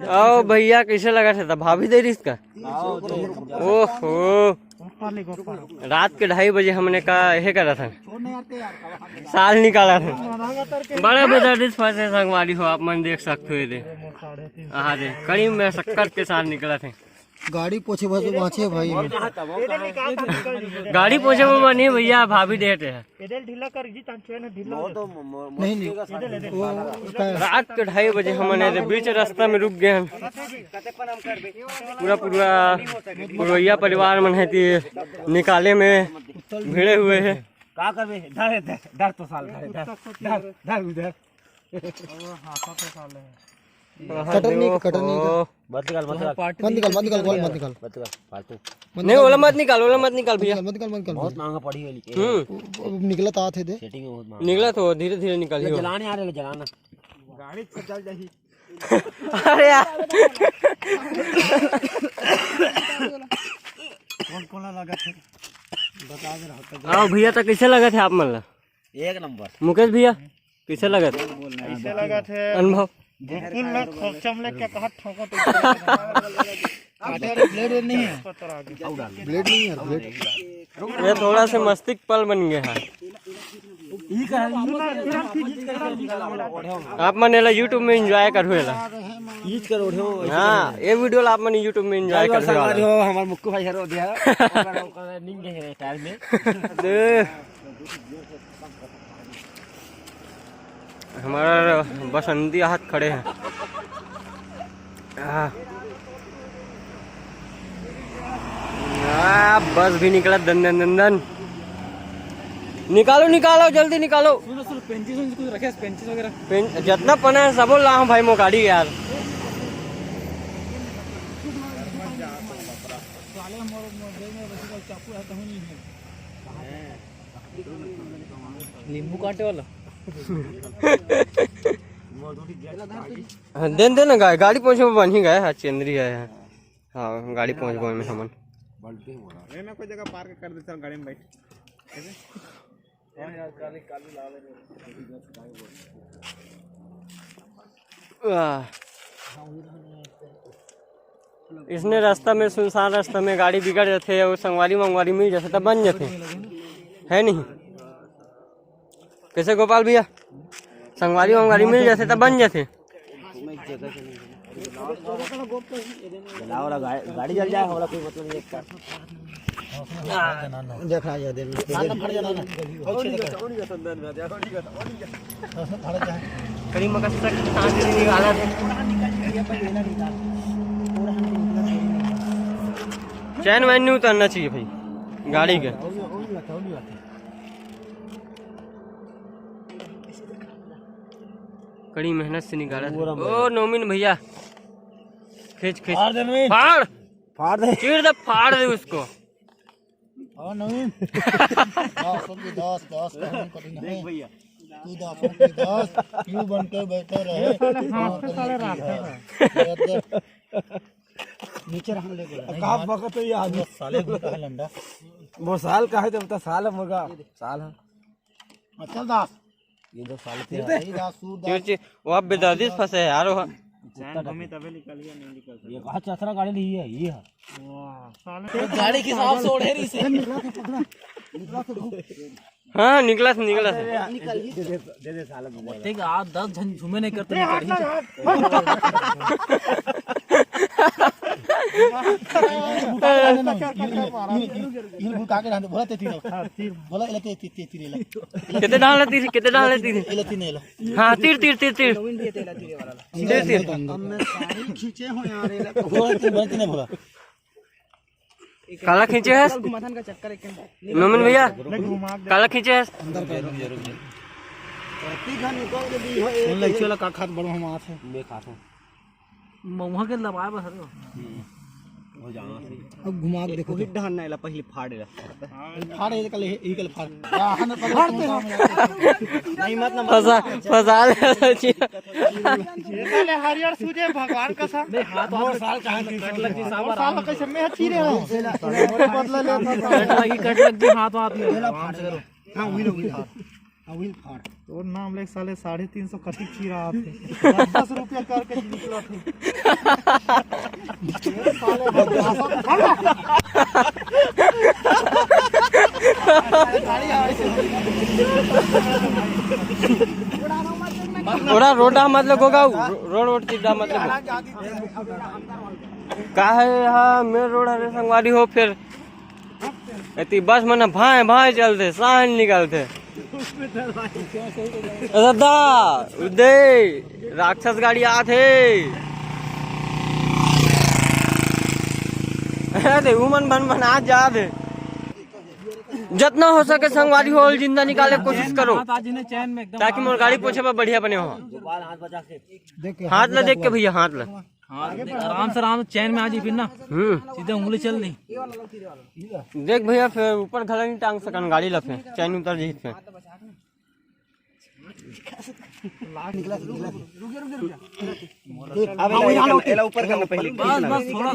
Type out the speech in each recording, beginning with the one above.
आओ भैया कैसे लगा था भाभी दे रही इसका। ओहो रात के 2:30 बजे हमने कहा यह करा था साल निकाला था। बड़ा बेदर्दिश फंसे संगवारी हो आप मन देख सकते हो। हाँ दे करीब में शक्कर के साथ निकला थे। गाड़ी पोछे बाँचे भाई गाड़ी पोछे वो नहीं भैया भाभी देते हैं। नहीं रात के 2:30 बजे हमने बीच रास्ता में रुक गए हैं। पूरा पुरवैया परिवार मन है निकाले में भिड़े हुए है। का करबे डर तो साल डर उधर कटरनी मत निकाल नहीं ओला मत निकाल भैया बहुत महंगा पड़ी है। निकला तो आते थे सेटिंग में बहुत महंगा निकला तो धीरे धीरे निकालिए। जलाने आ रहे जलाना गाड़ी जल जाही। अरे यार कौन लगा थे बता दे रहा। आओ भैया तो कैसे लगा थे आप मतलब एक नंबर। मुकेश भैया कैसे लगा थे कैसे लगा थे अनुभव। बिल्कुल ना खोचम ले क्या कहा ठोको तो ब्लेड नहीं है ब्लेड नहीं है ब्लेड ये थोड़ा सा मस्तिष्क पल बन गया है। आप मैंने यूट्यूब में एंजॉय करो हाँ ये वीडियो आप मैंने यूट्यूब में एंजॉय करो। हमारे मुक्कू भाई हरो दिया टाइम में हमारा बसंती हाथ खड़े हैं। बस भी निकला दंदन निकालो जल्दी निकालो। जितना पना है सब ला भाई मोकाड़ी यार। नींबू काटे वाला दे ना गाड़ी पहुंचे में बन ही गए है चंद्री है। हाँ गाड़ी पहुंच गए में हमन कोई जगह पार्क कर दे गाड़ी में बैठ। इसने रास्ता में सुनसान रास्ता में गाड़ी बिगड़ जाते और संगवारी मंगवारी मिल जाते तब बन जाते है नहीं। कैसे गोपाल भैया संगवारी मंगवारी मिल जाते तब बन जाते। गाड़ी जल जाए कोई मतलब नहीं। देखा जा दे कड़ी मकसद निकाला चैन वैन नहीं उतरना चाहिए भाई गाड़ी के। कड़ी मेहनत से निकाला ओ नौमिन भैया खींच फाड़ दे चीर दे फाड़ दे उसको। और नवीन 10 देख भैया तू 10 क्यों बन के बैठे रहे नीचे हम ले गए का वक्त ये आदमी साले का लंडा वो साल का है जब साल है मुर्गा साल है। चल 10 ये 2 साल थे वो आप बेदर्दिश फंसे है यार। ये कहा चतरा गाड़ी ली है ये है गाड़ी के हिसाब से ओढ़े रही से हाँ निकला दे साल में 10 जन झूमे नहीं करते कितने डाल तीर हाँ तीर खींचे हो यार काला खींचे है नौमिन भैया काला खींचे है का खात बड़ो हम आथे मैं खाता महुआ के दबाए बस हो जाना सही अब घुमा के देखो ढान नाइला पहले फाड़ेला फाड़ ये कल ई कल फाड़ नहीं मत ना फसा ले हरियर सूजे भगवान का सा नहीं हाथ और साल कहां साल कैसे में चीरे हो बदला ले कट लगी हाथ में हां वही लो तो नाम ले साले 350 कटी चीरा आते 10 रुपया करके निकला थे ओरा रोडा मतलब होगा रोड सीधा मतलब का है यहाँ मेन रोड है संगवारी हो फिर इतनी बस मना भाए भाए चलते साहन निकलते दादा उदय राक्षस गाड़ी आते अरे उमन बन बन आज जा दे जितना हो सके संगवारी हो जिंदा निकाले की कोशिश करो ताकि मोर गाड़ी पोछे पर बढ़िया बने हो हाथ ला देख के भैया हाथ ला आराम से आराम चैन में आ जी फिर ना सीधे उंगली चल नहीं देख भैया फिर ऊपर घला नहीं टांग सकन गाड़ी लफे चैन उतर जी पे ऊपर करना पहले बस थोड़ा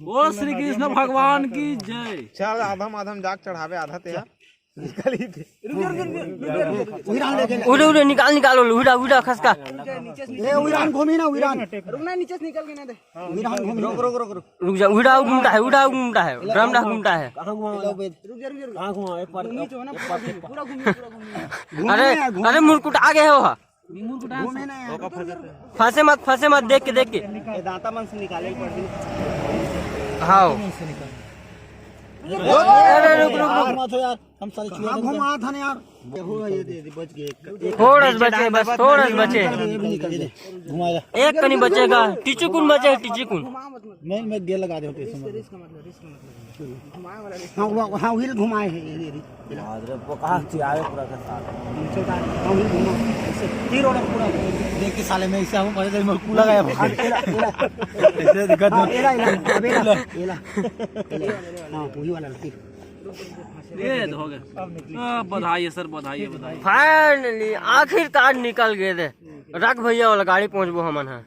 बोल श्री कृष्ण भगवान की जय। चल आधम आधम जाग चढ़ावे आधा ते उड़े उड़े निकालो उड़ा उड़ा खसका उड़ान घूमी ना उड़ान रुकना नीचे से निकल के ना दे उड़ान घूमी रुक जा उड़ा घूमता है ड्रम डा घूमता है अरे अरे मुरकुट आगे है वो फंसे मत देख के दांता मन से निकाले हाँ अरे रुक यार हम सारे चुहा घुमा था ना यार ये बच गए थोड़ा बचे घुमाया एक कनी बचेगा टिचुकुन बचे टिचुकुन मैं गेल लगा दे होते हां व्हील घुमाए अरे वो कहां से आए पूरा का साथ हां व्हील घुमा तीर और पूरा देख के साले में ऐसे हूं पहले मैं कूला गया ऐसे दिक्कत एला हां वही वाला तीर ये हो गया बधाई है सर बधाई फाइनली आखिरकार निकल गए थे रख भैया वाला गाड़ी पहुंचबो हमन है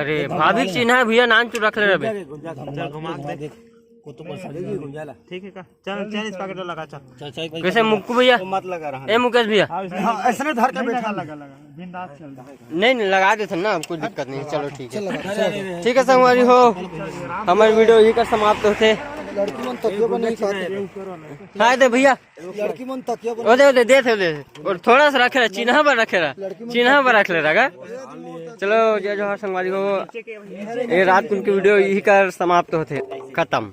अरे भाभी चिन्ह है भैया नान चू रख ले रहे घुमा देख को तो बस ठीक है का चल इस पैकेट लगा चल कैसे मुक्कू भैया मत लगा रहा ए मुकेश भैया ऐसे धर के बैठा लगा बिंदास चल नहीं लगा देते ना कोई दिक्कत नहीं चलो ठीक है संगवारी हो हमारे वीडियो यही का समाप्त होते लड़की मन तकिया पर नहीं खाते खाए दे भैया लड़की मन तकिया पर दे दे और थोड़ा सा रखे चिन्ह पर रख ले रहा चलो जय जोहार संगवारी हो ये रात उनकी वीडियो यही कर समाप्त होते खत्म।